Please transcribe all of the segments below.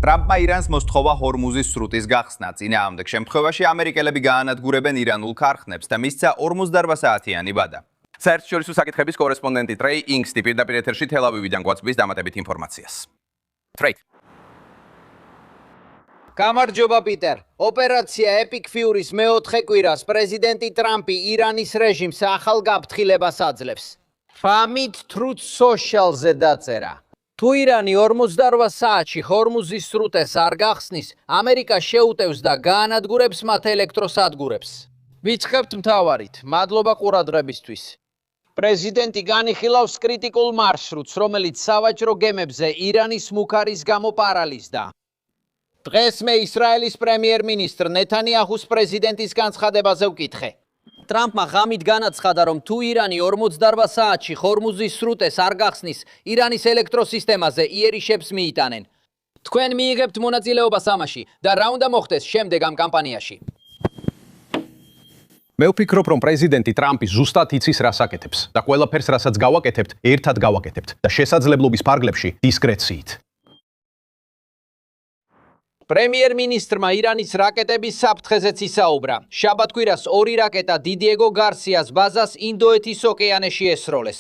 ტრამპმა ირანს მოსთხოვა ჰორმუზის სრუტის გახსნა. წინააღმდეგ შემთხვევაში ამერიკელები გაანადგურებენ ირანულ ქარხნებს და მისცა 48 საათიანი ვადა. საერთაშორისო საკითხების კორესპონდენტი ტრეი ინგსტი პირდაპირ ეთერში თელ-ავივიდან გვაწვდის დამატებით ინფორმაციას. ტრეი. გამარჯობა პიტერ. ოპერაცია Epic Fury-ის მეოთხე კვირას პრეზიდენტი ტრამპი ირანის რეჟიმს ახალ გაფრთხილებას აძლევს. Famit Truth Social-ზე დაწერა. თუ ირანი 48 საათში ჰორმუზის სრუტეს არ გახსნის, ამერიკა შეუტევს და გაანადგურებს მათ ელექტროსადგურებს. ვიწყებთ მთავარით. მადლობა ყურადღებისთვის. პრეზიდენტი განიხილავს კრიტიკულ მარშრუტს, რომელიც სავაჭრო გემებზე ირანის მუქარის გამო პარალიზდა. დღეს მე ისრაელის პრემიერ-მინისტრ ნეთანიაჰუს პრეზიდენტის განცხადებაზე ვკითხე. ტრამპმა ღამით განაცხადა, რომ თუ ირანი 48 საათში ჰორმუზის სრუტეს არ გახსნის, ირანის ელექტროსისტემაზე იერიშებს მიიტანენ. თქვენ მიიღებთ მონაწილეობას ამაში და რა უნდა მოხდეს შემდეგ ამ კამპანიაში? მე ვფიქრობ, რომ პრეზიდენტი ტრამპი ზუსტად იცის რას აკეთებს და ყველაფერს, რასაც გავაკეთებთ, ერთად გავაკეთებთ და შესაძლებლობის ფარგლებში დისკრეციით. პრემიერ-მინისტრმა ირანის რაკეტების საფრთხეზეც ისაუბრა. შაბათ-კვირას 2 რაკეტა დიდიეგო გარსიას ბაზას ინდოეთის ოკეანეში ესროლეს.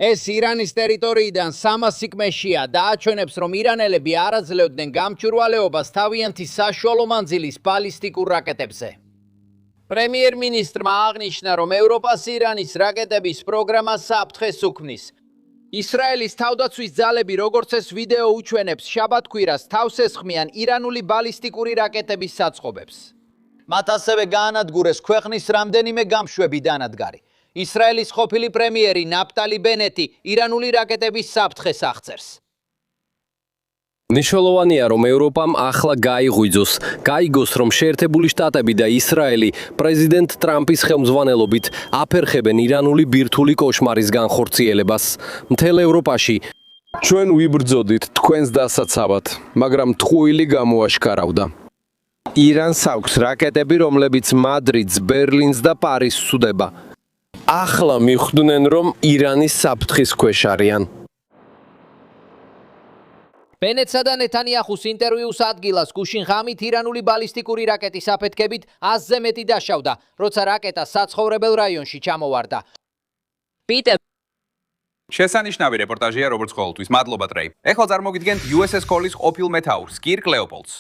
ეს ირანის ტერიტორიიდან 300 კმ-შია და აჩვენებს, რომ ირანელები არ აძლევდნენ გამჭვირვალეობას თავიანთი საშუალო მანძილის ბალისტიკურ რაკეტებზე. პრემიერ-მინისტრმა აღნიშნა, რომ ევროპას ირანის რაკეტების პროგრამა საფრთხეს უქმნის. ისრაელის თავდაცვის ძალები, როგორც ეს ვიდეო უჩვენებს, შაბათ-კვირას თავს ესხმიან ირანული ბალისტიკური რაკეტების საწყობებს. მათ ასევე გაანადგურეს ქვეყნის რამდენიმე გამშვები დანადგარი. ისრაელის ყოფილი პრემიერი ნაფტალი ბენეტი ირანული რაკეტების საფრთხეს აღწერს. მნიშვნელოვანია, რომ ევროპამ ახლა გაიგოს, რომ შეერთებული შტატები და ისრაელი პრეზიდენტ ტრამპის ხელმძღვანელობით აფერხებენ ირანული ბირთვული კოშმარის განხორციელებას. მთელ ევროპაში ჩვენ ვიბრძოდით თქვენს დასაცავად, მაგრამ ტყუილი გამოაშკარავდა. ირანს აქვს რაკეტები, რომლებიც მადრიდს, ბერლინს და პარიზს სუდება. ახლა მიხვდნენ, რომ ირანის საფრთხის ქვეშ არიან. ბენეტსა და ნეთანიაჰუს ინტერვიუს ადგილას გუშინ ღამით ირანული ბალისტიკური რაკეტის აფეთქებით 100-ზე მეტი დაშავდა, როცა რაკეტა საცხოვრებელ რაიონში ჩამოვარდა. პიტერ შესანიშნავი რეპორტაჟია, როგორც ყოველთვის. მადლობა ტრეი. ეხლა წარმოგიდგენთ USS Cole-ის ყოფილ მეთაურს, კირკ ლეოპოლდს.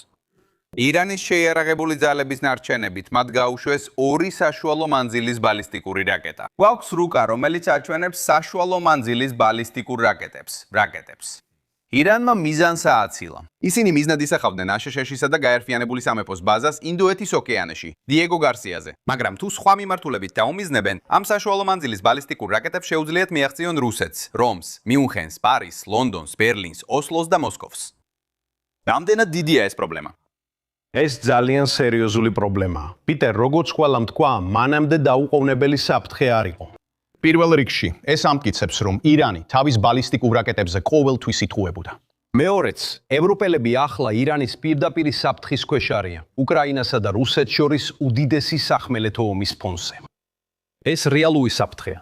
ირანის შეიარაღებული ძალების ნარჩენებით მათ გაუშვეს 2 საშუალო მანძილის ბალისტიკური რაკეტა. გვაქვს რუკა, რომელიც აჩვენებს საშუალო მანძილის ბალისტიკურ რაკეტებს. ირანმა მიზანს ააცილა. ისინი მიზნად ისახავდნენ აშშ-სა და გაერთიანებული სამეფოს ბაზას ინდოეთის ოკეანეში, დიეგო გარსიაზე. მაგრამ თუ სხვა მიმართულებით დაუმიზნებენ, ამ საშუალო მანძილის ბალისტიკურ რაკეტებს შეუძლიათ მიაღწიონ რუსეთს, რომს, მიუნხენს, პარიზს, ლონდონს, ბერლინს, ოსლოს და მოსკოვს. რამდენად დიდია ეს პრობლემა? ეს ძალიან სერიოზული პრობლემაა. პიტერ, როგორც ყველამ თქვა, მანამდე დაუყოვნებელი საფრთხე არ იყო. პირველ რიგში, ეს ამტკიცებს, რომ ირანი თავის ბალისტიკურ რაკეტებზე ყოველთვის ითხოვებოდა. მეორეც, ევროპელები ახლა ირანის პირდაპირ საფრთხის ქვეშ არიან, უკრაინასა და რუსეთს შორის უდიდესი სახმელეთო ომის ფონზე. ეს რეალური საფრთხეა.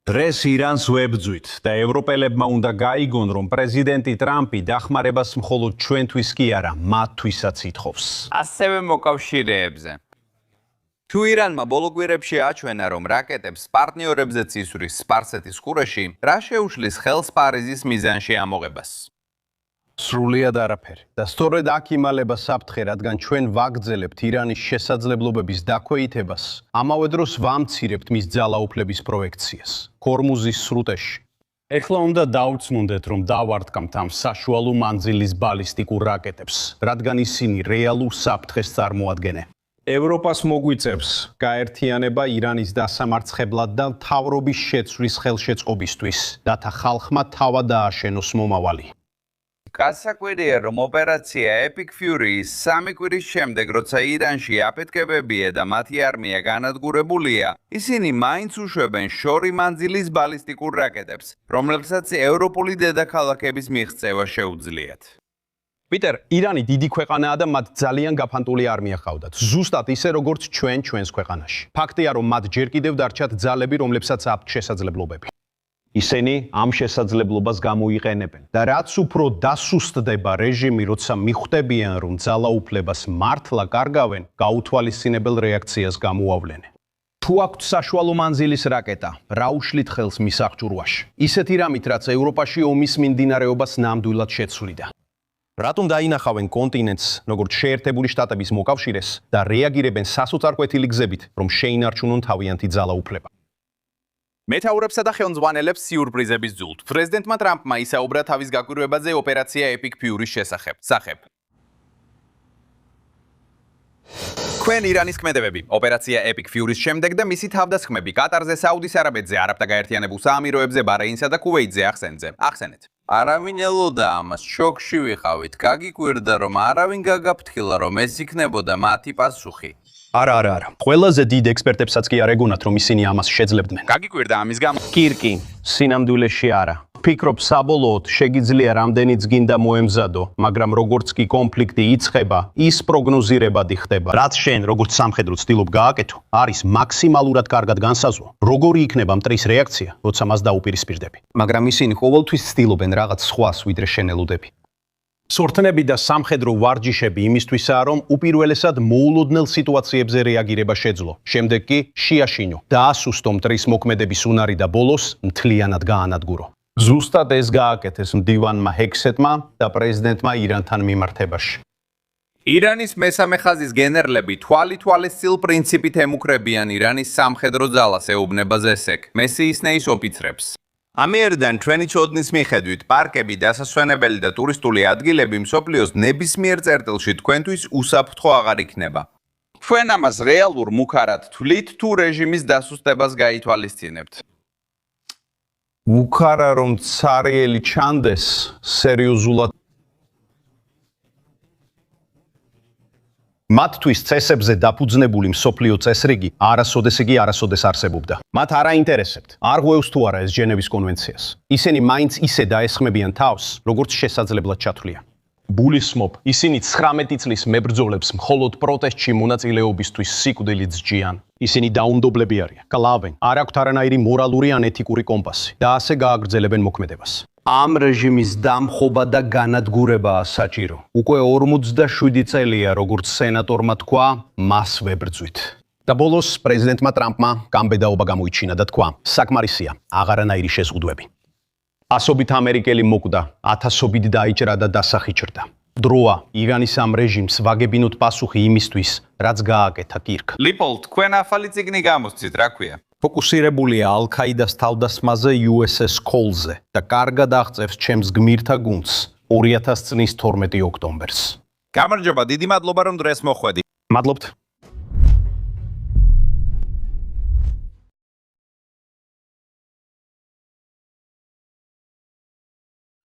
დღეს ირანს ვებძვით და ევროპელებმა უნდა გაიგონ, რომ პრეზიდენტი ტრამპი დახმარებას მხოლოდ ჩვენთვის კი არა, მათთვისაც ითხოვს. ასევე მოკავშირეებზე. თუ ირანმა ბოლო კვირებში აჩვენა, რომ რაკეტებს პარტნიორებზეც ისვრის სპარსეთის ყურეში, რა შეუშლის ხელს პარიზის მიზანში ამოღებას? სრულიად არაფერი. და სწორედ აქ იმალება საფრთხე, რადგან ჩვენ ვაგრძელებთ ირანის შესაძლებლობების დაქვეითებას, ამავე დროს ვამცირებთ მის ძალაუფლების პროექციას. ჰორმუზის სრუტეში. ეხლა უნდა დაუცნუნდეთ, რომ დავარტყამთ ამ საშუალო მანძილის ბალისტიკურ რაკეტებს, რადგან ისინი რეალურ საფრთხეს წარმოადგენენ. ევროპას მოგვიწევს გაერთიანება ირანის დასამარცხებლად და მთავრობის შეცვლის ხელშეწყობისთვის, რათა ხალხმა თავად დააშენოს მომავალი. გასაკვირია, რომ ოპერაცია Epic Fury-ის 3 კვირის შემდეგ, როცა ირანში აფეთქებებია და მათი არმია განადგურებულია, ისინი მაინც უშვებენ შორი მანძილის ბალისტიკურ რაკეტებს, რომლებსაც ევროპული დედაქალაქების მიღწევა შეუძლიათ. პიტერ, ირანი დიდი ქვეყანაა და მათ ძალიან გაფანტული არმია ჰყავდათ, ზუსტად ისე როგორც ჩვენს ქვეყანაში. ფაქტია, რომ მათ ჯერ კიდევ დარჩათ ძალები, რომლებსაც აქვთ შესაძლებლობები. ისინი ამ შესაძლებლობას გამოიყენებენ და რაც უფრო დასუსტდება რეჟიმი, როცა მიხვდებიან, რომ ძალაუფლებას მართლა კარგავენ, გაუთვალისწინებელ რეაქციას გამოავლენენ. თუ აქვთ საშუალო მანძილის რაკეტა, რა უშლით ხელს მის აღჭურვაში? ისეთი რამით, რაც ევროპაში ომის მიმდინარეობას ნამდვილად შეცვლიდა. რატომ დაინახავენ კონტინენტს, როგორც შეერთებული შტატების მოკავშირეს და რეაგირებენ სასოწარკვეთილი გზებით, რომ შეინარჩუნონ თავიანთი ძალაუფლება? მეთაურებსა და ხელმძღვანელებს სიურპრიზების ძულთ. პრეზიდენტმა ტრამპმა ისაუბრა თავის გაკვირვებაზე ოპერაცია Epic Fury-ის შესახებ. ქვენ ირანის ქმედებები ოპერაცია Epic Fury-ის შემდეგ და მისი თავდასხმები კატარზე, საუდის არაბეთზე, არაბთა გაერთიანებულ საამიროებზე, ბარეინსა და ქუვეითზე ახსენეთ. არავინ ელოდა ამას, შოკში ვიყავით. გაგიკვირდა, რომ არავინ გაგაფრთხილა, რომ ეს იქნებოდა მათი პასუხი. არა. ყველაზე დიდ ექსპერტებსაც კი არ ეგონათ, რომ ისინი ამას შეძლებდნენ. გაგიკვირდა ამის გამო. კირკი, სინამდვილეში არა. ფიქრობ, საბოლოოდ შეგიძლია რამდენიც გინდა მოემზადო, მაგრამ როგორც კი კონფლიქტი იწყება, ის პროგნოზირებადი ხდება. რაც შენ, როგორც სამხედრო ცდილობ გააკეთო, არის მაქსიმალურად კარგად განსაზღვრა. როგორი იქნება მტრის რეაქცია, როცა მას დაუპირისპირდები. მაგრამ ისინი ყოველთვის ცდილობენ რაღაც სხვას, ვიდრე შენ ელოდები. სორთნები და სამხედრო ვარჯიშები იმისთვისაა, რომ უპირველესად მოულოდნელ სიტუაციებზე რეაგირება შეძლო. შემდეგ კი შეაშინო, დაასუსტო მტრის მოქმედების უნარი და ბოლოს მთლიანად გაანადგურო. ზუსტად ეს გააკეთეს მდივანმა ჰექსეტმა და პრეზიდენტმა ირანთან მიმართებაში. ირანის მესამე ხაზის გენერლები თვალითვალისწილ პრინციპით ემუქრებიან ირანის სამხედრო ძალას, ეუბნება ზესეკ, მესიისნეის ოფიცრებს. ამიერიდან ჩვენი ცოდნის მიხედვით, პარკები, დასასვენებელი და ტურისტული ადგილები მსოფლიოს ნებისმიერ წერტილში თქვენთვის უსაფრთხო აღარ იქნება. ჩვენ ამას რეალურ მუქარად თვლით თუ რეჟიმის დასუსტებას გაითვალისწინებთ. უქარა რომ ცარიელი ჩანდეს სერიოზულად მათთვის წესებზე დაფუძნებული მსოფლიო წესრიგი არასოდეს არსებობდა. მათ არ აინტერესებთ, არ ღვევს თუ არა ეს ჟენევის კონვენციას. ისინი მაინც ისე დაესხმებიან თავს, როგორც შესაძლებლად ჩათვლიან. გულისხმობ, ისინი 19 წლის მებრძოლებს მხოლოდ პროტესტში მონაწილეობისთვის სიკვდილით სჯიან. ისინი დაუნდობლები არიან, კლავენ, არ აქვთ არანაირი მორალური ან ეთიკური კომპასი და ასე გააგრძელებენ მოქმედებას. ამ რეჟიმის დამხობა და განადგურებაა საჭირო. უკვე 47 წელია, როგორც სენატორმა თქვა, მას ვებრძვით. და ბოლოს პრეზიდენტმა ტრამპმა გამბედაობა გამოიჩინა და თქვა, საკმარისია, აღარანაირი შეზღუდვები. ასობით ამერიკელი მოკვდა, ათასობით დაიჭრა და დასახიჭრდა. დროა ირანის ამ რეჟიმს ვაგებინოთ პასუხი იმისთვის, რაც გააკეთა კირკ. ლიპოლ, თქვენ ახალი წიგნი გამოსცით, რა ქვია? ფოკუსირებულია ალ-ქაიდას თავდასხმაზე USS Cole-ზე და კარგად აღწევს ჩემს გმირთა გუნდს 2000 წლის 12 ოქტომბერს. გამარჯობა, დიდი მადლობა რომ დღეს მოხვედი. მადლობთ.